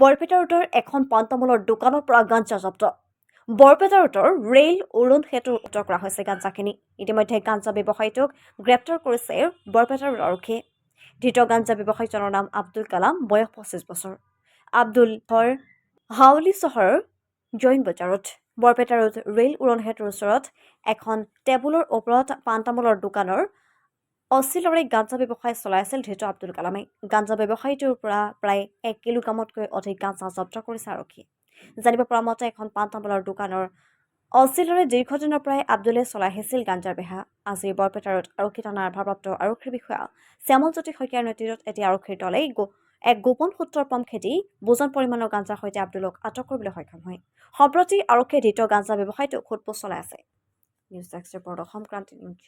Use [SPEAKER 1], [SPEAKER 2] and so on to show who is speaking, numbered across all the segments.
[SPEAKER 1] বৰপেটা ৰোডৰ এখন পাণ-তামোলৰ দোকানৰ পৰা গাঞ্জা জব্দ। বৰপেটা ৰোডৰ ৰেল অৰুণ সেতুৰ উত্তৰ কৰা হৈছে গাঞ্জাখিনি। ইতিমধ্যে গাঞ্জা ব্যৱসায়ীটোক গ্ৰেপ্তাৰ কৰিছে বৰপেটা ৰোড আৰক্ষীয়ে। ধৃত গাঞ্জা ব্যৱসায়ীজনৰ নাম আব্দুল কালাম, বয়স 25 বছৰ। আব্দুল ঘৰ হাউলি চহৰৰ জৈন বজাৰত। বৰপেটা ৰোড ৰেল উৰণ সেতুৰ ওচৰত এখন টেবুলৰ ওপৰত পাণ-তামোলৰ দোকানৰ অচিলৰে গাঞ্জা ব্যৱসায় চলাই আছিল ধৃত আব্দুল কালামে। গাঞ্জা ব্যৱসায়ীটোৰ পৰা প্ৰায় 1 কিলোগ্ৰামতকৈ অধিক গাঞ্জা জব্দ কৰিছে আৰক্ষীয়ে। জানিব পৰা মতে এখন পাণ-তামোলৰ দোকানৰ অচিলৰে দীৰ্ঘদিনৰ পৰাই আব্দুলে চলাই আহিছিল গাঞ্জাৰ বেহা। আজি বৰপেটা ৰোড আৰক্ষী থানাৰ ভাৰপ্ৰাপ্ত আৰক্ষী বিষয়া শ্যামল জ্যোতি শইকীয়াৰ নেতৃত্বত এটি আৰক্ষীৰ দলে এক গোপন সূত্ৰৰ পম খেদি বুজন পৰিমাণৰ গাঞ্জাৰ সৈতে আব্দুলক আটক কৰিবলৈ সক্ষম হয়। সম্প্ৰতি আৰক্ষীয়ে ধৃত গাঞ্জা ব্যৱসায়ীটোক সোধপোছ চলাই আছে। News desk report, Assam Kranti news.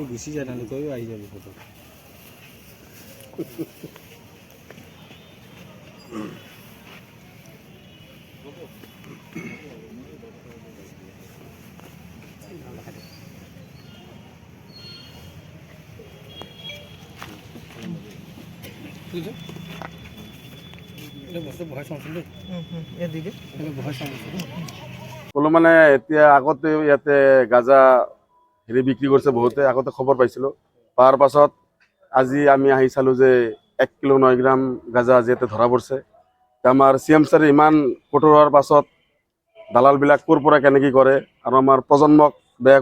[SPEAKER 2] গুচি যায় তেওঁলোকেও আহি যাব ফটো
[SPEAKER 3] ক'লো মানে এতিয়া আগতে ইয়াতে গাঁজা বিক্ৰী কৰিছে বহুতে, আগতে খবৰ পাইছিলোঁ। পোৱাৰ পাছত আজি আমি আহি চালোঁ যে 1 কিলো 9 গ্ৰাম গাঁজা আজি ইয়াতে ধৰা পৰিছে। আমাৰ CM ছাৰে ইমান কঠোৰ হোৱাৰ পাছত দালালবিলাক ক'ৰ পৰা কেনেকৈ কৰে আৰু আমাৰ প্ৰজন্মক বেয়া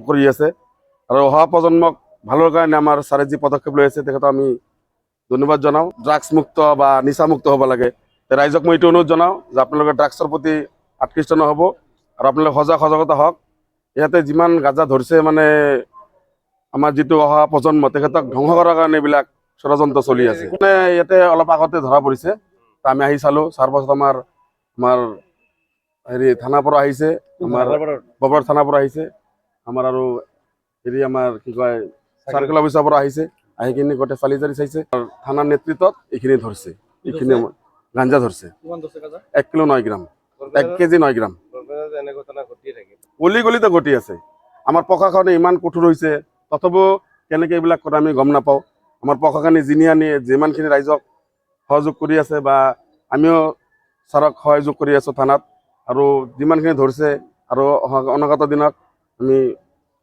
[SPEAKER 3] কৰি আছে, আৰু অহা প্ৰজন্মক ভালৰ কাৰণে আমাৰ ছাৰে যি পদক্ষেপ লৈ আছে তেখেতক আমি ধন্যবাদ জনাওঁ। ড্ৰাগছ মুক্ত বা নিচামুক্ত হ'ব লাগে। ৰাইজক মই এইটো অনুৰোধ জনাওঁ যে আপোনালোকে ড্ৰাগছৰ প্ৰতি আকৃষ্ট নহ'ব আৰু আপোনালোকে সজাগতা হওক। ইয়াতে যিমান গাঁজা ধৰিছে মানে আমাৰ যিটো অহা প্ৰজন্ম তেখেতক ধ্বংস কৰাৰ কাৰণে এইবিলাক ষড়যন্ত্ৰ চলি আছে। মানে ইয়াতে অলপ আগতে ধৰা পৰিছে, আমি আহি চালোঁ। চাৰ পাছত আমাৰ থানাৰ পৰা আহিছে, আমাৰ বৰপেটা থানাৰ পৰা আহিছে, আমাৰ আৰু আমাৰ কি কয় চাৰ্কেল অফিচৰ পৰা আহিছে। আহি কিনে গোটেই চালি জাৰি চাইছে, থানাৰ নেতৃত্বত এইখিনি ধৰিছে, এইখিনি গাঞ্জা ধৰিছে 1 কিলো 9 গ্ৰাম, 1 কেজি 9 গ্ৰাম। অলি গলিতে ঘটি আছে। আমাৰ প্ৰশাসনে ইমান কঠোৰ হৈছে, তথাপিও কেনেকৈ এইবিলাক কথা আমি গম নাপাওঁ। আমাৰ প্ৰশাসনে যিমানখিনি ৰাইজক সহযোগ কৰি আছে বা আমিও ছাৰক সহযোগ কৰি আছোঁ থানাত, আৰু যিমানখিনি ধৰিছে আৰু অনাগত দিনত আমি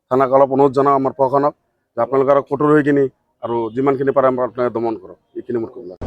[SPEAKER 3] থানাক অলপ অনুৰোধ জনাওঁ আমাৰ প্ৰশাসনক যে আপোনালোকে আৰু কঠোৰ হৈ কিনি আৰু যিমানখিনি পাৰে আমাৰ আপোনালোকে দমন কৰক। এইখিনি মোৰ ক'ব লাগে।